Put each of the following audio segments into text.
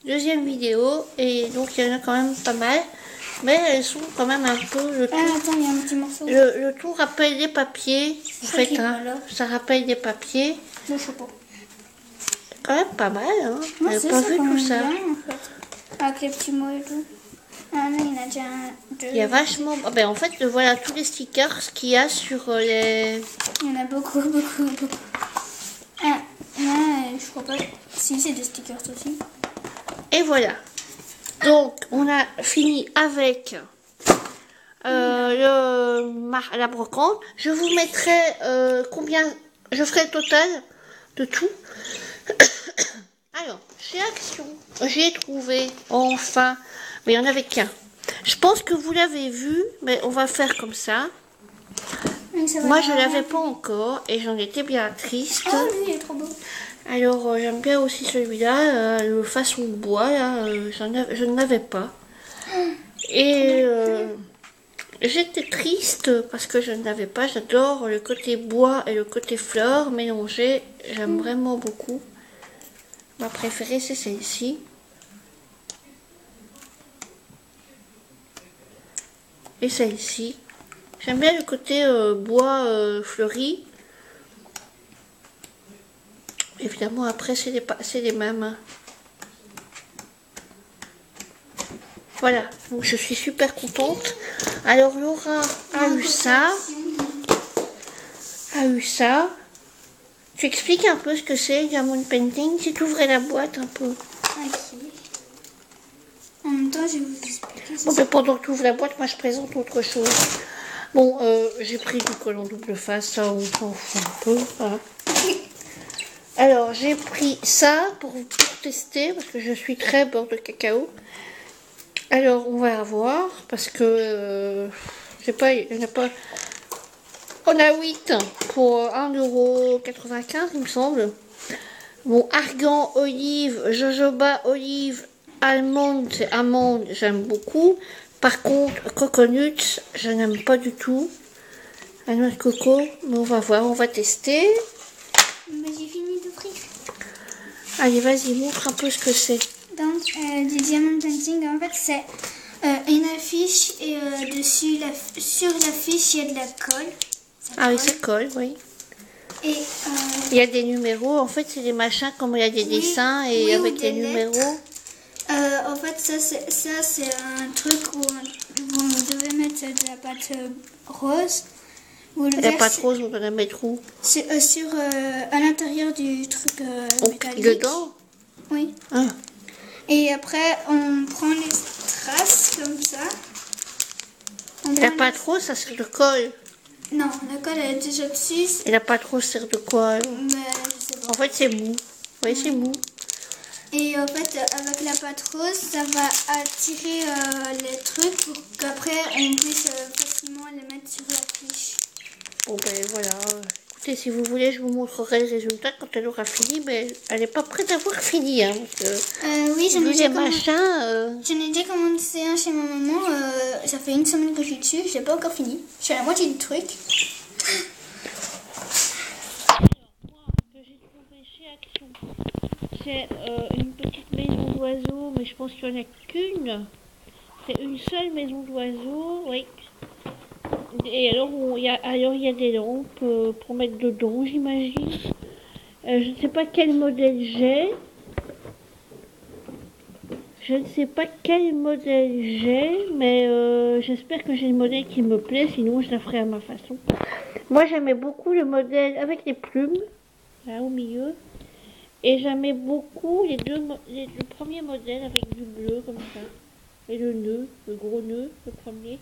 deuxième vidéo. Et donc il y en a quand même pas mal. Mais elles sont quand même un peu... attends, il y a un petit morceau. Le tout rappelle des papiers. En fait, hein, ça rappelle des papiers. Je sais pas. Quand même pas mal, hein. Moi, J'avais pas vu tout ça. Bien, en fait. Avec les petits mots et tout. Ah non, il y en a déjà deux. Il y a vachement... Ah ben, en fait, voilà tous les stickers qu'il y a sur les... Il y en a beaucoup. Ah, non, je crois pas. Si, c'est des stickers aussi. Et voilà. Donc, on a fini avec la brocante. Je vous mettrai combien... Je ferai le total de tout. Alors, chez Action, j'ai trouvé, enfin, mais il n'y en avait qu'un. Je pense que vous l'avez vu, mais on va faire comme ça. Moi, je ne l'avais pas encore et j'en étais bien triste. Oh, lui, il est trop beau. Alors, j'aime bien aussi celui-là, le façon bois, là, je ne l'avais pas. Et j'étais triste parce que je ne l'avais pas. J'adore le côté bois et le côté fleurs mélangés. J'aime vraiment beaucoup. Ma préférée, c'est celle-ci. Et celle-ci. J'aime bien le côté bois fleuri. Évidemment, après, c'est les mêmes. Voilà, donc je suis super contente. Alors, Laura a eu ça. Tu expliques un peu ce que c'est, Diamond Painting, si tu ouvrais la boîte un peu. Ok. En même temps, je vais vous expliquer. Bon, mais pendant que tu ouvres la boîte, moi je présente autre chose. Bon, j'ai pris du collant double face, ça on s'en fout un peu. Hein. Alors, j'ai pris ça pour tester, parce que je suis très beurre de cacao. Alors, on va voir, parce que, je sais pas, il n'y en a pas... On a 8 pour 1,95 €, il me semble. Bon, argan, olive, jojoba, olive, almond, c'est amande, j'aime beaucoup. Par contre, coconut, je n'aime pas du tout. La noix de coco, mais on va voir, on va tester. Mais j'ai fini d'ouvrir. Allez, vas-y, montre un peu ce que c'est. Donc, du Diamond Painting, en fait, c'est une affiche et dessus, sur l'affiche, il y a de la colle. Ah oui, ça colle, oui. Et il y a des numéros, en fait, c'est des machins comme il y a des dessins et oui, avec les numéros. En fait, ça c'est un truc où vous devez mettre de la pâte rose. La pâte rose, on doit la mettre où? C'est à l'intérieur du truc métallique. Dedans? Oui. Ah. Et après, on prend les traces comme ça. La pâte rose, ça sert de colle. Non, la colle elle est déjà dessus. Et la pâte rose sert de quoi? Mais je sais pas. En fait, c'est mou. Oui, c'est mou. Et en fait, avec la pâte rose, ça va attirer les trucs pour qu'après on puisse facilement les mettre sur la fiche. Bon ben voilà. Écoutez, si vous voulez, je vous montrerai le résultat quand elle aura fini. Mais elle n'est pas prête d'avoir fini. Hein, oui, j'en ai déjà commencé un chez ma maman. Ça fait une semaine que je suis dessus. Je n'ai pas encore fini. Je suis à la moitié du truc. C'est une petite maison d'oiseaux, mais je pense qu'il n'y en a qu'une. C'est une seule maison d'oiseaux, oui. Et alors, il y a des lampes pour mettre dedans, j'imagine. Je ne sais pas quel modèle j'ai. Mais j'espère que j'ai le modèle qui me plaît, sinon je la ferai à ma façon. Moi, j'aimais beaucoup le modèle avec les plumes, là au milieu. Et j'aimais beaucoup le premier modèle avec du bleu comme ça. Et le nœud, le gros nœud, le premier.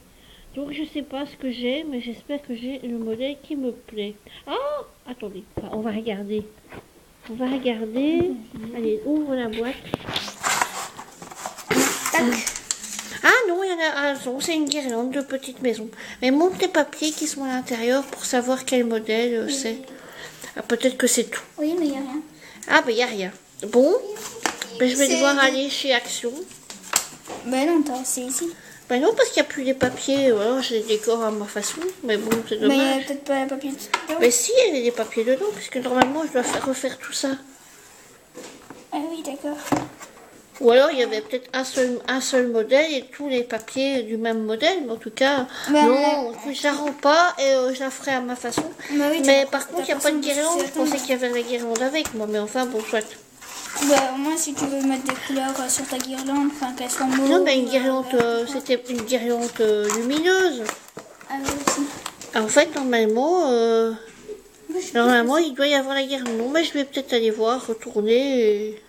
Donc je sais pas ce que j'ai, mais j'espère que j'ai le modèle qui me plaît. Ah, attendez, on va regarder. Allez, ouvre la boîte. Tac. Ah non, il y en a un, c'est une guirlande de petites maisons. Mais montre les papiers qui sont à l'intérieur pour savoir quel modèle c'est. Ah, peut-être que c'est tout. Oui, mais il n'y a rien. Ah, ben il n'y a rien. Bon, ben, je vais devoir aller chez Action. Ben non, c'est ici. Ben non, parce qu'il n'y a plus les papiers. Alors, je les décore à ma façon. Mais bon, c'est dommage. Mais il n'y a peut-être pas les papiers dedans. Mais si, il y a des papiers dedans, puisque normalement, je dois refaire tout ça. Ah oui, d'accord. Ou alors il y avait peut-être un seul modèle et tous les papiers du même modèle. Mais en tout cas, Bah, non, je la rends pas et je la ferai à ma façon. Bah oui, Mais t'as- par contre, il n'y a t'as pas de personne guirlande. dessus, Je pensais attends. qu'il y avait la guirlande avec moi. Mais enfin, bon, soit. Bah, au moins, si tu veux mettre des couleurs sur ta guirlande, enfin qu'elle soit mauve. Non, mais une guirlande, verte, quoi. c'était une guirlande lumineuse. Ah oui, aussi. En fait, normalement, il doit y avoir la guirlande. Non, mais je vais peut-être aller voir, retourner.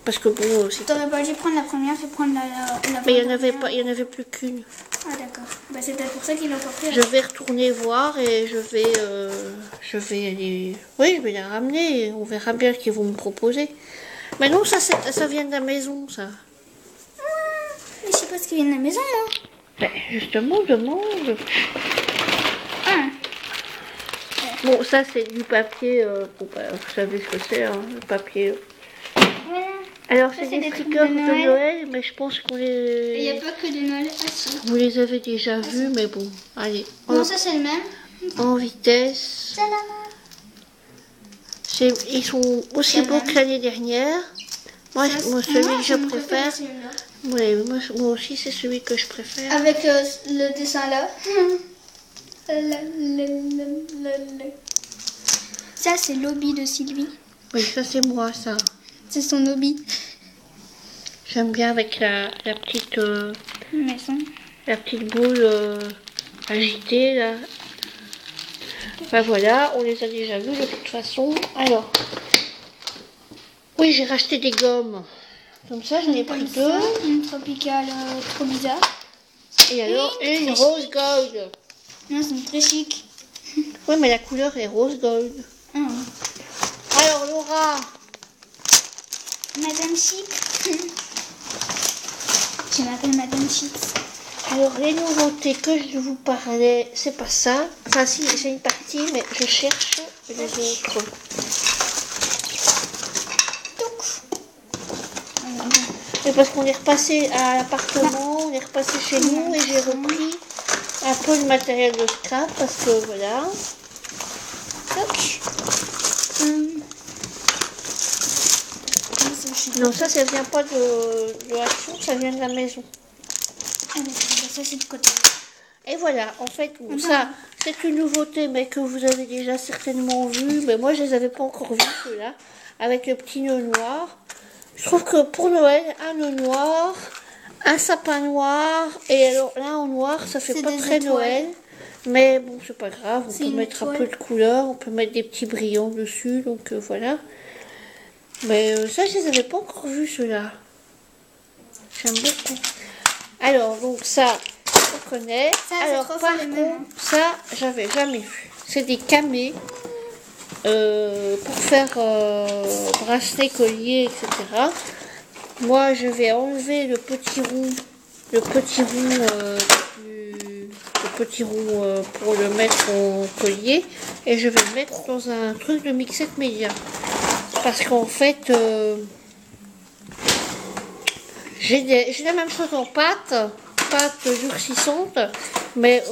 Parce que bon, c'est... T'aurais pas dû prendre la première et prendre la Mais il n'y en avait dernière. pas, il y en avait plus qu'une. Ah d'accord. Bah c'est peut-être pour ça qu'il a pas pris. Je vais retourner voir et je vais aller... Oui, je vais la ramener. On verra bien ce qu'ils vont me proposer. Mais non, ça vient de la maison, ça. Mais je sais pas ce qui vient de la maison, moi. Ben, justement, demande. Ah. Bon, ça, c'est du papier... bon, ben, vous savez ce que c'est, hein, le papier... Voilà. Alors, Ça, c'est c'est des des trucs stickers de de Noël. Noël, mais je pense qu'on Il n'y a les... pas que de Noël. Ah si. Vous les avez déjà vus, mais bon, allez. Non, ça c'est le même. En vitesse. Tadam. Ils sont aussi beaux que l'année dernière. Moi, celui que je préfère... Oui, moi aussi, c'est celui que je préfère. Avec le dessin là. Ça c'est l'hobby de Sylvie. Oui, ça, c'est moi, ça. C'est son hobby. J'aime bien avec la petite Maison. boule agitée, là. Enfin, voilà, on les a déjà vus, de toute façon. Alors, oui, j'ai racheté des gommes. Comme ça, j'en ai pris deux. Une tropicale trop bizarre. Et alors, une rose gold. Non, c'est très chic. Oui, mais la couleur est rose gold. Ah. Alors, Laura, Madame Chic. Je m'appelle Madame Chic. alors les nouveautés que je vous parlais, c'est pas ça. Enfin, si, j'ai une partie, mais je cherche les autres. Et parce qu'on est repassé à l'appartement, on est repassé chez nous et j'ai repris un peu de matériel de scrap parce que voilà. Toc. Non, ça vient pas de l'action, ça vient de la maison. Ah, d'accord, ça c'est de côté. Et voilà, en fait, bon, ça, c'est une nouveauté, mais que vous avez déjà certainement vu. Mais moi, je les avais pas encore vus, ceux-là, avec le petit nœud noir. Je trouve que pour Noël, un nœud noir, un sapin noir, et alors là, en noir, ça fait C'est pas des très étoiles. Noël. Mais bon, c'est pas grave, on C'est peut une mettre un étoile. peu de couleur, on peut mettre des petits brillants dessus, donc voilà. Mais ça, je les avais pas encore vus, ceux-là. J'aime beaucoup. Alors, donc ça, on connaît. Ça, c'est Alors, trop par fort, les mêmes, contre, ça, j'avais jamais vu. C'est des camés pour faire bracelet, collier, etc. Moi, je vais enlever le petit rond pour le mettre en collier et je vais le mettre dans un truc de mixette média. Parce qu'en fait, j'ai la même chose en pâte durcissante, mais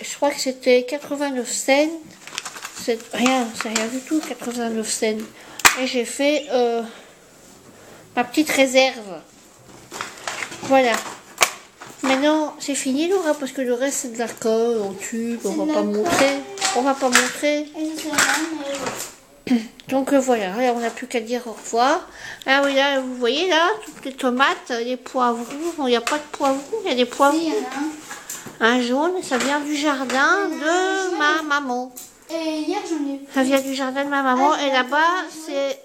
je crois que c'était 89 cents. C'est rien du tout, 89 cents. Et j'ai fait ma petite réserve. Voilà. Maintenant, c'est fini, Laura, parce que le reste, c'est de l'alcool en tube. On va pas montrer. On va pas montrer. Et ça, c'est la même, Donc voilà, là, on n'a plus qu'à dire au revoir. Ah oui, là, vous voyez, là, toutes les tomates, les poivrons. Bon, il n'y a pas de poivrons, il y a des poivrons. il y en a un. Un jaune, ça vient du jardin de ma maman. Et hier, j'en ai. Ça vient du jardin de ma maman. Et là-bas, c'est...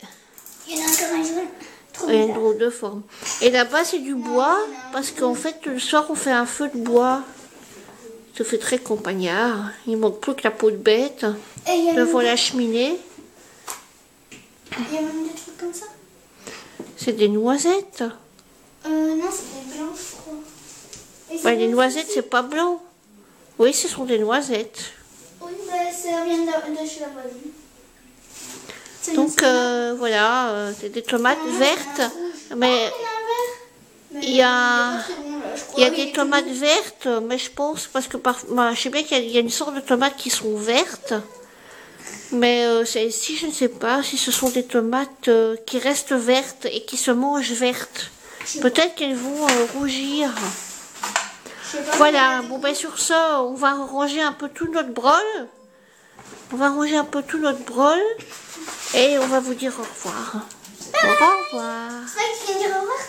Il y en a encore un jaune. Trop Il y a une bizarre. drôle de forme. Et là-bas, c'est du bois, parce qu'en fait, le soir, on fait un feu de bois. Ça fait très campagnard. Il manque plus que la peau de bête. Et il y a Devant la cheminée, il y a même des trucs comme ça. c'est des noisettes. Non, c'est des blancs, je crois. Et c'est Ouais, les des- noisettes, c'est pas blanc. Oui, ce sont des noisettes. Oui, bah, ça vient de chez la voisine. C'est Donc, voilà, c'est des tomates vertes. Mais il y a des tomates vertes, mais je pense, parce que je sais bien qu'il y a une sorte de tomates qui sont vertes. Mais celles-ci, je ne sais pas si ce sont des tomates qui restent vertes et qui se mangent vertes. Peut-être qu'elles vont rougir. Je sais pas. Voilà, bon ben sur ça, on va ranger un peu tout notre brol. On va ranger un peu tout notre brol. Et on va vous dire au revoir. Au revoir. C'est vrai que tu viens de dire au revoir.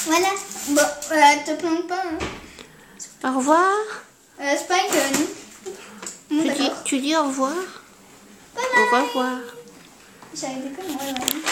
Voilà. Bon, te plante pas. Hein. Au revoir. Spike, non. Tu dis au revoir. Bye bye. Au revoir. J'avais des conneries, ouais.